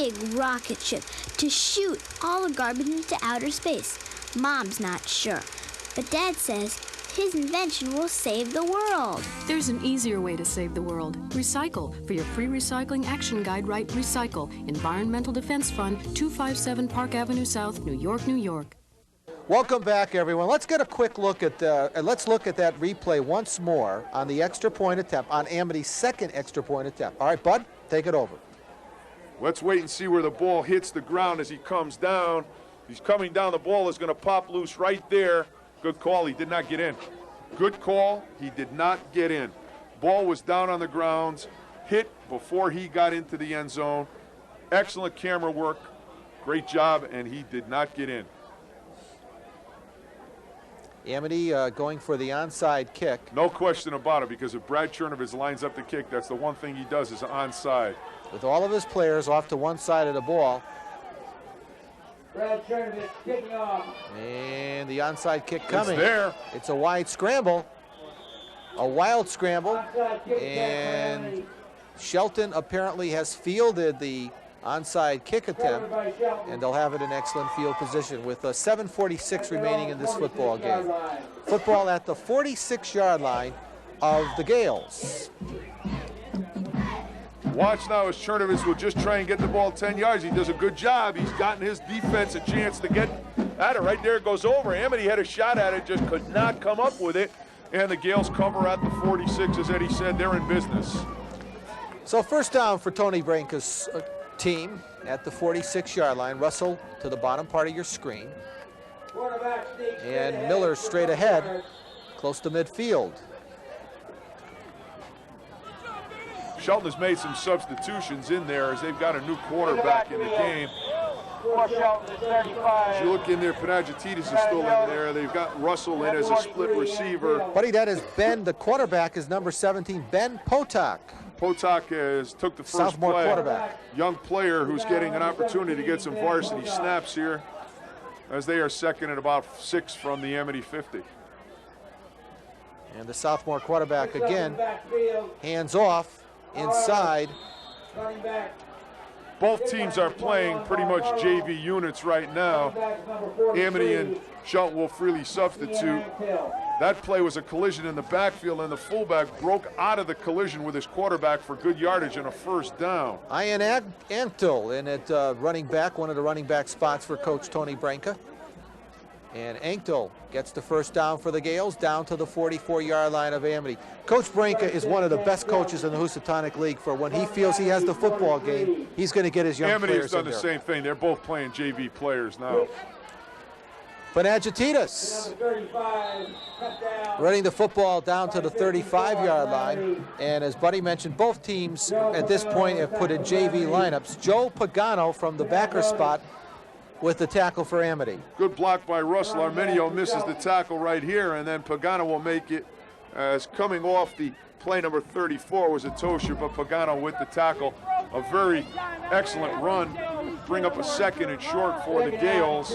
big rocket ship to shoot all the garbage into outer space. Mom's not sure, but Dad says his invention will save the world. There's an easier way to save the world. Recycle. For your free recycling action guide, write Recycle. Environmental Defense Fund, 257 Park Avenue South, New York, New York. Welcome back, everyone. Let's get a quick look at let's look at that replay once more on the extra point attempt, on Amity's second extra point attempt. All right, Bud, take it over. Let's wait and see where the ball hits the ground as he comes down. He's coming down. The ball is going to pop loose right there. Good call. He did not get in. Good call. He did not get in. Ball was down on the grounds, hit before he got into the end zone. Excellent camera work. Great job, and he did not get in. Amity going for the onside kick. No question about it, because if Brad Chernovich lines up the kick, that's the one thing he does is onside. With all of his players off to one side of the ball. Brad Chernovich kicking off. And the onside kick coming. It's there. It's a wide scramble. A wild scramble. And Shelton apparently has fielded the onside kick attempt, and they'll have it in excellent field position with 7:46 remaining in this football game. Football at the 46-yard line of the Gales. Watch now as Chernovich will just try and get the ball 10 yards. He does a good job. He's gotten his defense a chance to get at it. Right there it goes over. Amity had a shot at it, just could not come up with it. And the Gales cover at the 46. As Eddie said, they're in business. So first down for Tony Branca's team at the 46-yard line. Russell to the bottom part of your screen. And Miller straight ahead, close to midfield. Shelton has made some substitutions in there as they've got a new quarterback in the game. As you look in there, Panagiotis is still in there. They've got Russell in as a split receiver. Buddy, that is Ben, the quarterback is number 17, Ben Potok. Potok has took the first sophomore play. Quarterback. Young player who's getting an opportunity to get some varsity snaps here as they are second and about 6 from the Amity 50. And the sophomore quarterback again, hands off, inside. Both teams are playing pretty much JV units right now. Amity and Shelton will freely substitute. That play was a collision in the backfield, and the fullback broke out of the collision with his quarterback for good yardage and a first down. Ian Anctil in at running back, one of the running back spots for Coach Tony Branca. And Anctil gets the first down for the Gales, down to the 44-yard line of Amity. Coach Branca is one of the best coaches in the Housatonic League. For when he feels he has the football game, he's going to get his young Amity players has done in the there. same thing. They're both playing JV players now. Panagiotis running the football down to the 35-yard line. And as Buddy mentioned, both teams at this point have put in JV lineups. Joe Pagano from the backer spot with the tackle for Amity. Good block by Russell. Armenio misses the tackle right here, and then Pagano will make it as coming off the play number 34 was Atosha, but Pagano with the tackle. A very excellent run. Bring up a second and short for the Gales.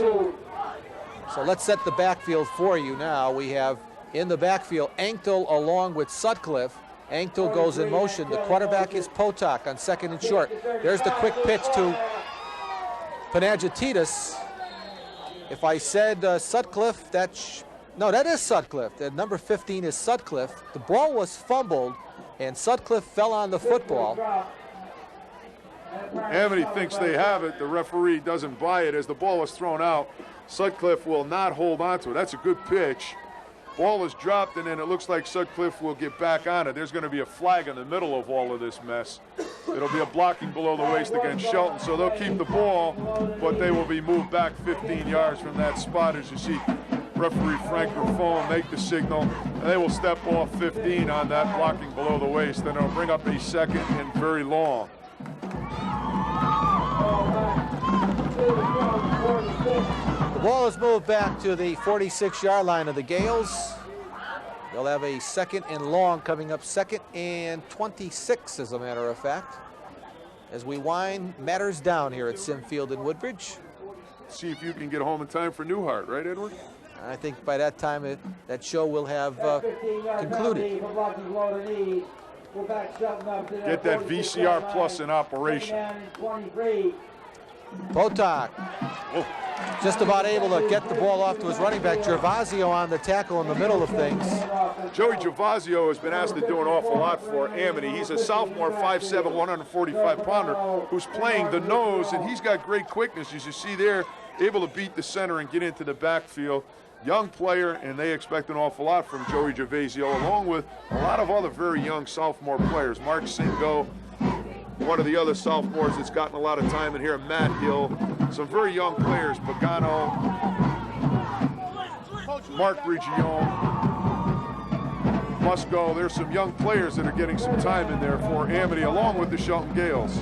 So let's set the backfield for you now. We have in the backfield Anctil along with Sutcliffe. Anctil goes in motion. The quarterback is Potok on second and short. There's the quick pitch to Panagiotis. If I said Sutcliffe, no, that is Sutcliffe. The number 15 is Sutcliffe. The ball was fumbled, and Sutcliffe fell on the football. Amity thinks they have it. The referee doesn't buy it as the ball was thrown out. Sutcliffe will not hold on to it. That's a good pitch. Ball is dropped, and then it looks like Sutcliffe will get back on it. There's going to be a flag in the middle of all of this mess. It'll be a blocking below the waist against Shelton, so they'll keep the ball, but they will be moved back 15 yards from that spot. As you see referee Frank Raffone make the signal, and they will step off 15 on that blocking below the waist, and it'll bring up a second and very long. The ball is moved back to the 46-yard line of the Gales. They'll have a second and long coming up, second and 26, as a matter of fact, as we wind matters down here at Simfield in Woodbridge. See if you can get home in time for Newhart, right, Edward? I think by that time that show will have concluded. Get that VCR Plus in operation. Botak just about able to get the ball off to his running back. Gervasio on the tackle in the middle of things. Joey Gervasio has been asked to do an awful lot for Amity. He's a sophomore, 5'7", 145-pounder who's playing the nose, and he's got great quickness, as you see there, able to beat the center and get into the backfield. Young player, and they expect an awful lot from Joey Gervasio, along with a lot of other very young sophomore players. Mark Singo, one of the other sophomores that's gotten a lot of time in here, Matt Hill, some very young players, Pagano, Mark Rigione, Musco. There's some young players that are getting some time in there for Amity, along with the Shelton Gales.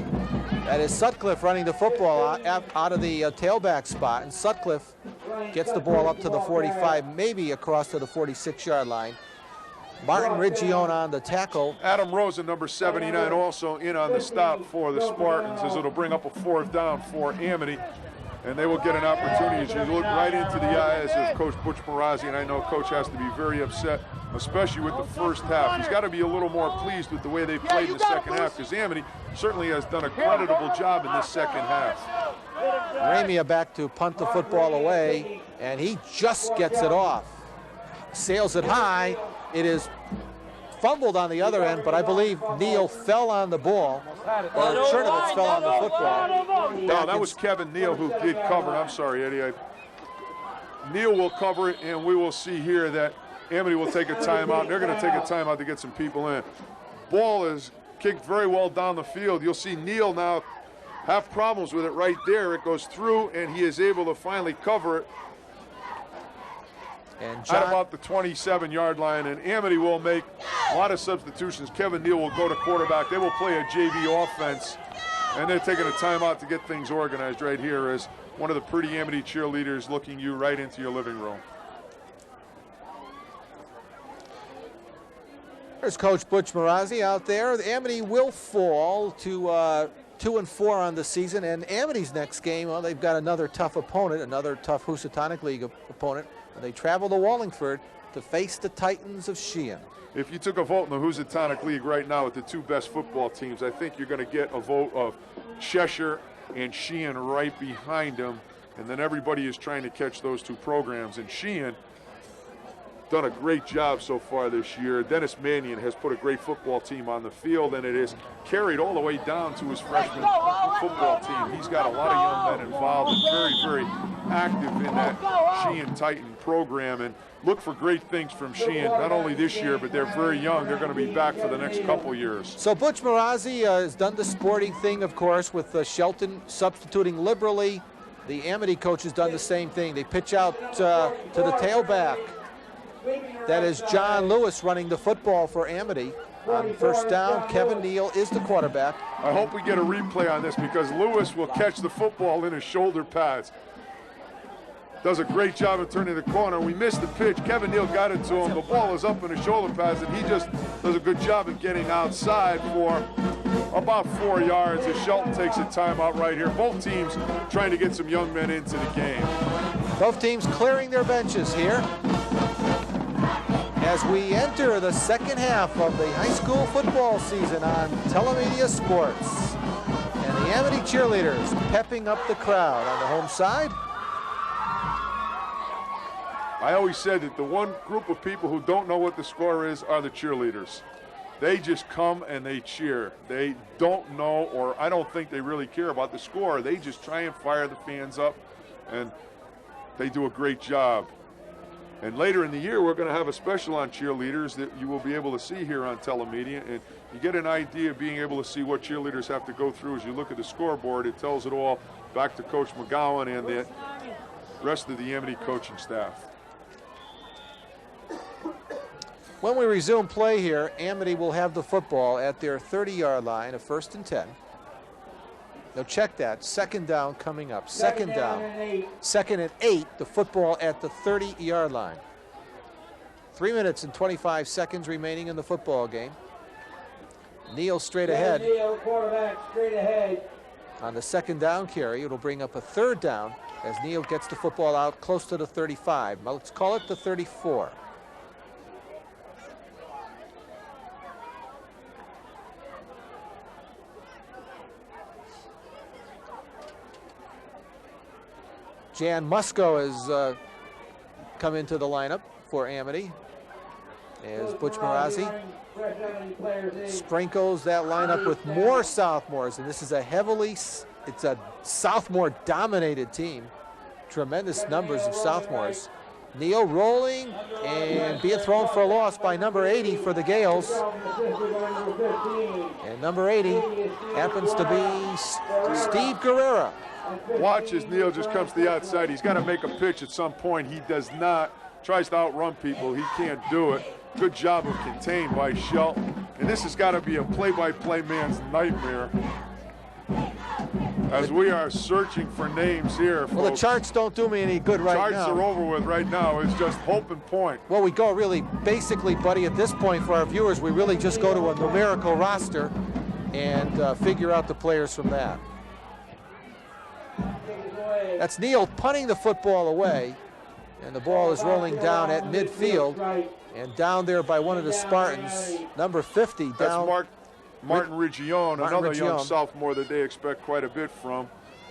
That is Sutcliffe running the football out of the tailback spot, and Sutcliffe gets the ball up to the 45, maybe across to the 46-yard line. Martin Rigione on the tackle. Adam Rosen, number 79, also in on the stop for the Spartans, as it'll bring up a 4th down for Amity. And they will get an opportunity, as you look right into the eyes of Coach Butch Marazzi, and I know Coach has to be very upset, especially with the first half. He's got to be a little more pleased with the way they played in the second half, because Amity certainly has done a creditable job in this second half. Ramia back to punt the football away, and he just gets it off. Sails it high. It is fumbled on the other end, but I believe Neal fell on the ball, or Chernovitz fell on the football. No, that was Kevin Neal who did cover. I'm sorry, Eddie. Neal will cover it, and we will see here that Amity will take a timeout. They're going to take a timeout to get some people in. Ball is kicked very well down the field. You'll see Neal now have problems with it right there. It goes through, and he is able to finally cover it and at about the 27-yard line, and Amity will make a lot of substitutions. Kevin Neal will go to quarterback. They will play a JV offense, and they're taking a timeout to get things organized right here as one of the pretty Amity cheerleaders looking you right into your living room. There's Coach Butch Marazzi out there. The Amity will fall to 2-4 on the season, and Amity's next game, well, they've got another tough opponent, another tough Housatonic League opponent. They travel to Wallingford to face the Titans of Sheehan. If you took a vote in the Housatonic League right now with the 2 best football teams, I think you're going to get a vote of Cheshire and Sheehan right behind them, and then everybody is trying to catch those 2 programs. And Sheehan done a great job so far this year. Dennis Mannion has put a great football team on the field, and it is carried all the way down to his freshman football team. He's got a lot of young men involved and very, very active in that Sheehan Titan program, and look for great things from Sheehan, not only this year, but they're very young. They're going to be back for the next couple years. So Butch Marazzi has done the sporting thing, of course, with Shelton substituting liberally. The Amity coach has done the same thing. They pitch out to the tailback. That is John Lewis running the football for Amity. On first down, Kevin Neal is the quarterback. I hope we get a replay on this, because Lewis will catch the football in his shoulder pads. Does a great job of turning the corner. We missed the pitch. Kevin Neal got it to him. The ball is up in his shoulder pads, and he just does a good job of getting outside for about 4 yards as Shelton takes a timeout right here. Both teams trying to get some young men into the game. Both teams clearing their benches here as we enter the second half of the high school football season on Telemedia Sports. And the Amity cheerleaders pepping up the crowd on the home side. I always said that the one group of people who don't know what the score is are the cheerleaders. They just come and they cheer. They don't know, or I don't think they really care about the score. They just try and fire the fans up, and they do a great job. And later in the year, we're going to have a special on cheerleaders that you will be able to see here on Telemedia, and you get an idea of being able to see what cheerleaders have to go through as you look at the scoreboard. It tells it all back to Coach McGowan and the rest of the Amity coaching staff. When we resume play here, Amity will have the football at their 30-yard line, a 1st and 10. Now check that, second down coming up, second down, 2nd and 8, the football at the 30-yard line. 3 minutes and 25 seconds remaining in the football game. Neal straight ahead. Quarterback straight ahead. On the second down carry, it'll bring up a 3rd down as Neal gets the football out close to the 35. Now let's call it the 34. Jan Musko has come into the lineup for Amity, as Butch Marazi sprinkles that lineup with more sophomores, and this is it's a sophomore-dominated team. Tremendous numbers of sophomores. Neal rolling and being thrown for a loss by number 80 for the Gales. And number 80 happens to be Steve Guerrera. Watch as Neal just comes to the outside. He's got to make a pitch at some point. He does not. Tries to outrun people. He can't do it. Good job of contained by Shelton. And this has got to be a play-by-play man's nightmare, as we are searching for names here, folks. Well, the charts don't do me any good right now. Charts are over with right now. It's just hope and point. Well, we go really, basically, buddy, at this point for our viewers, we really just go to a numerical roster and figure out the players from that. That's Neal punting the football away, and the ball is rolling down at midfield, and down there by one of the Spartans, number 50 down. That's Martin Region, another young sophomore that they expect quite a bit from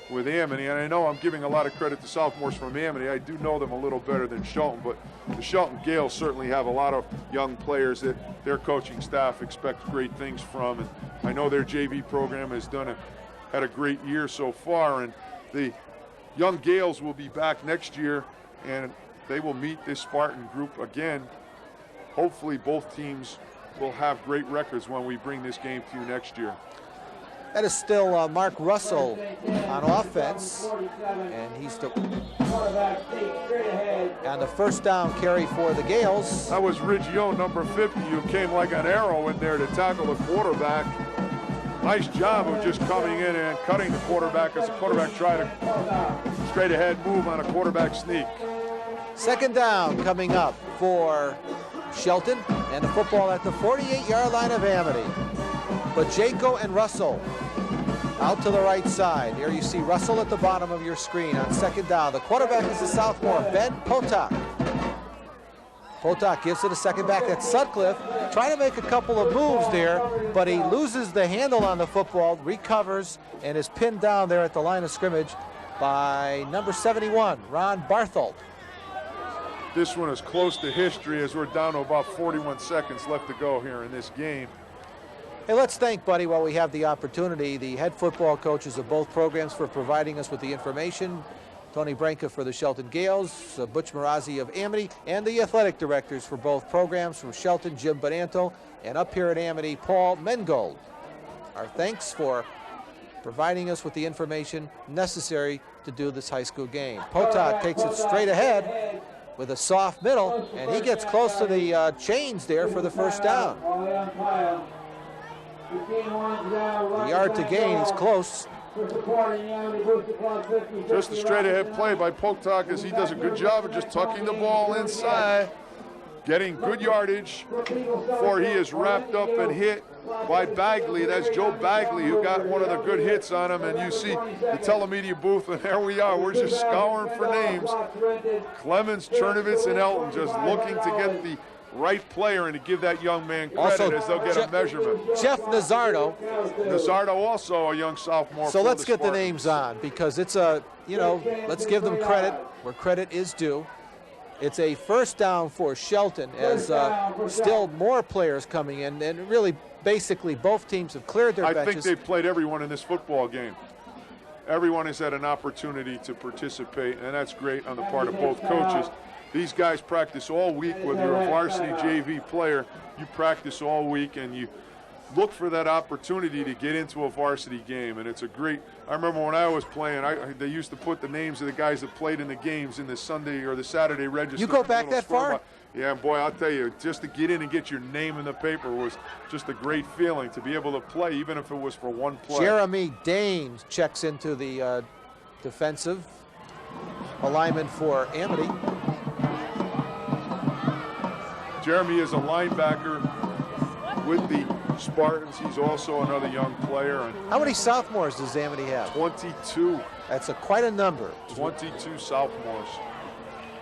with Amity. And I know I'm giving a lot of credit to sophomores from Amity. I do know them a little better than Shelton, but the Shelton Gales certainly have a lot of young players that their coaching staff expects great things from. And I know their JV program has had a great year so far, and the young Gales will be back next year, and they will meet this Spartan group again. Hopefully both teams will have great records when we bring this game to you next year. That is still Mark Russell on offense, and he's on the first down carry for the Gales. That was Riggio, number 50, who came like an arrow in there to tackle the quarterback. Nice job of just coming in and cutting the quarterback as the quarterback tried a straight ahead move on a quarterback sneak. Second down coming up for Shelton, and the football at the 48-yard line of Amity. Pacheco and Russell out to the right side. Here you see Russell at the bottom of your screen on second down. The quarterback is the sophomore, Ben Potok. Potok gives it a second back. That's Sutcliffe trying to make a couple of moves there, but he loses the handle on the football, recovers, and is pinned down there at the line of scrimmage by number 71, Ron Barthold. This one is close to history as we're down to about 41 seconds left to go here in this game. Hey, let's thank, buddy, while we have the opportunity, the head football coaches of both programs for providing us with the information. Tony Branca for the Shelton Gales, Butch Marazi of Amity, and the athletic directors for both programs from Shelton, Jim Bonanto, and up here at Amity, Paul Mengold. Our thanks for providing us with the information necessary to do this high school game. Potok takes it straight ahead with a soft middle, and he gets close to the chains there for the first down. The yard to gain is close. Just a straight ahead play by Potok as he does a good job of just tucking the ball inside, getting good yardage before he is wrapped up and hit by Bagley. That's Joe Bagley who got one of the good hits on him, and you see the telemedia booth, and there we are. We're just scouring for names. Clemens, Chernovitz, and Elton just looking to get the right player and to give that young man credit also, as they'll get a measurement. Jeff Nazardo. Nazardo also a young sophomore. So let's get the names on, because it's a, let's give them credit where credit is due. It's a first down for Shelton as still more players coming in, and really basically both teams have cleared their benches. I think they've played everyone in this football game. Everyone has had an opportunity to participate, and that's great on the part of both coaches. These guys practice all week. Whether you're a varsity JV player, you practice all week and you look for that opportunity to get into a varsity game. And it's a great, I remember when I was playing, they used to put the names of the guys that played in the games in the Sunday or the Saturday register. You go back that far? Yeah, boy, I'll tell you, just to get in and get your name in the paper was just a great feeling to be able to play, even if it was for one play. Jeremy Dames checks into the defensive alignment for Amity. Jeremy is a linebacker with the Spartans. He's also another young player. And how many sophomores does Amity have? 22. That's quite a number. 22 sophomores.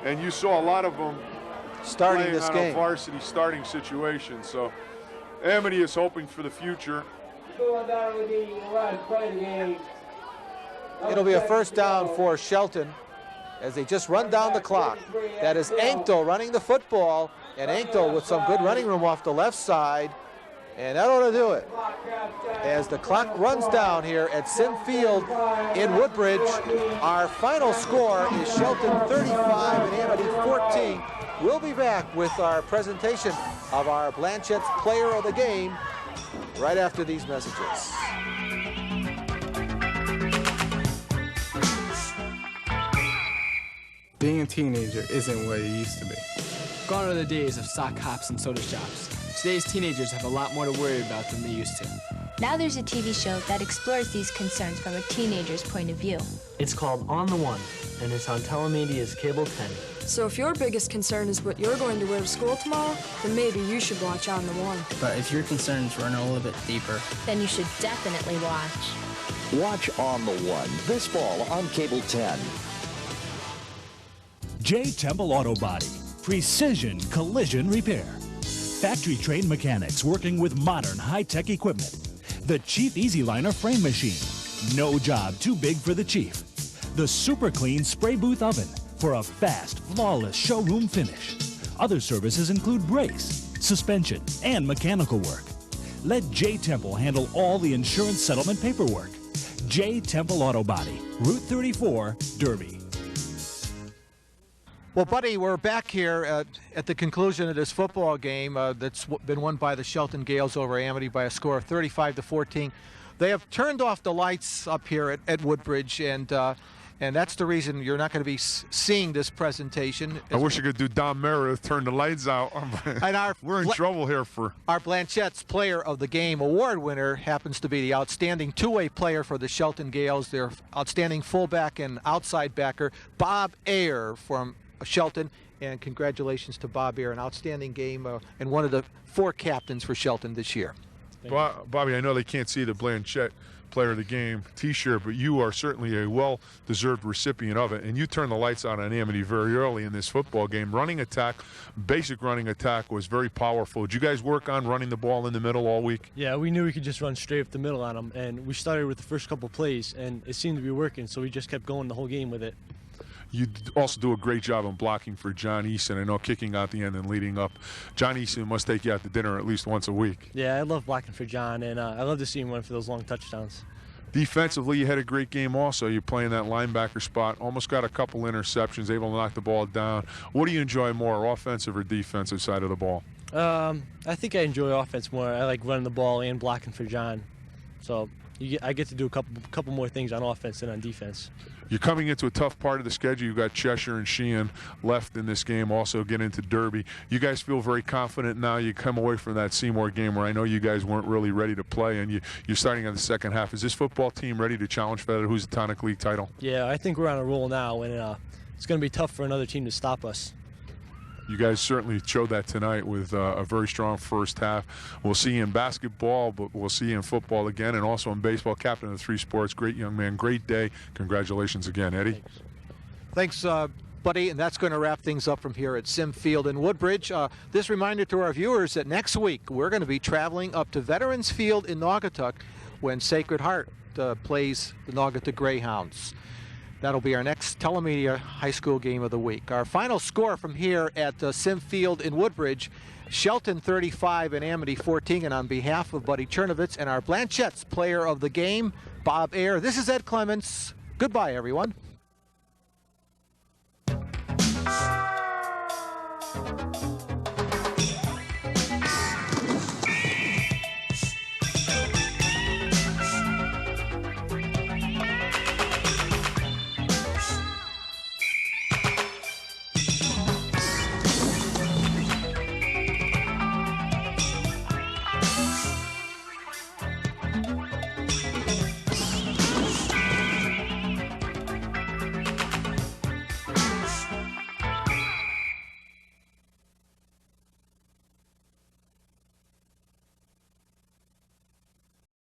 And you saw a lot of them starting this game. A varsity starting situation. So Amity is hoping for the future. It'll be a first down for Shelton as they just run down the clock. That is Anktel running the football, and Anktel with some good running room off the left side, and that ought to do it. As the clock runs down here at Sim Field in Woodbridge, our final score is Shelton 35 and Amity 14. We'll be back with our presentation of our Blanchette's Player of the Game right after these messages. Being a teenager isn't what it used to be. Gone are the days of sock hops and soda shops. Today's teenagers have a lot more to worry about than they used to. Now there's a TV show that explores these concerns from a teenager's point of view. It's called On the One, and it's on Telemedia's Cable 10. So if your biggest concern is what you're going to wear to school tomorrow, then maybe you should watch On the One. But if your concerns run a little bit deeper, then you should definitely watch. Watch On the One this fall on Cable 10. J. Temple Auto Body, precision collision repair. Factory-trained mechanics working with modern high-tech equipment. The Chief Easy Liner frame machine. No job too big for the Chief. The super clean spray booth oven for a fast, flawless showroom finish. Other services include brakes, suspension, and mechanical work. Let J. Temple handle all the insurance settlement paperwork. J. Temple Auto Body, Route 34, Derby. Well, Buddy, we're back here at the conclusion of this football game that's been won by the Shelton Gales over Amity by a score of 35-14. They have turned off the lights up here at Woodbridge, and that's the reason you're not going to be seeing this presentation. I wish I could do Don Meredith, turn the lights out. And we're in trouble here for... Our Blanchette's Player of the Game award winner happens to be the outstanding two-way player for the Shelton Gales, their outstanding fullback and outside backer, Bob Ayer from Shelton, and congratulations to Bob Ayer, an outstanding game and one of the 4 captains for Shelton this year. Bobby, I know they can't see the Blanchette Player of the Game t-shirt, but you are certainly a well-deserved recipient of it, and you turned the lights on Amity very early in this football game. Running attack, basic running attack was very powerful. Did you guys work on running the ball in the middle all week? Yeah, we knew we could just run straight up the middle on them, and we started with the first couple plays, and it seemed to be working, so we just kept going the whole game with it. You also do a great job on blocking for John Easton. I know kicking out the end and leading up. John Easton must take you out to dinner at least once a week. Yeah, I love blocking for John, and I love to see him run for those long touchdowns. Defensively, you had a great game also. You're playing that linebacker spot. Almost got a couple interceptions, able to knock the ball down. What do you enjoy more, offensive or defensive side of the ball? I think I enjoy offense more. I like running the ball and blocking for John. So I get to do a couple more things on offense than on defense. You're coming into a tough part of the schedule. You've got Cheshire and Sheehan left in this game, also get into Derby. You guys feel very confident now. You come away from that Seymour game where I know you guys weren't really ready to play, and you're starting on the second half. Is this football team ready to challenge for that Housatonic League title? Yeah, I think we're on a roll now, and it's going to be tough for another team to stop us. You guys certainly showed that tonight with a very strong first half. We'll see you in basketball, but we'll see you in football again, and also in baseball. Captain of the 3 sports, great young man, great day. Congratulations again, Eddie. Thanks, Buddy, and that's going to wrap things up from here at Sim Field in Woodbridge. This reminder to our viewers that next week we're going to be traveling up to Veterans Field in Naugatuck when Sacred Heart plays the Naugatuck Greyhounds. That'll be our next Telemedia High School game of the week. Our final score from here at Sim Field in Woodbridge, Shelton 35 and Amity 14. And on behalf of Buddy Chernovitz and our Blanchette's Player of the Game, Bob Ayer, this is Ed Clements. Goodbye, everyone.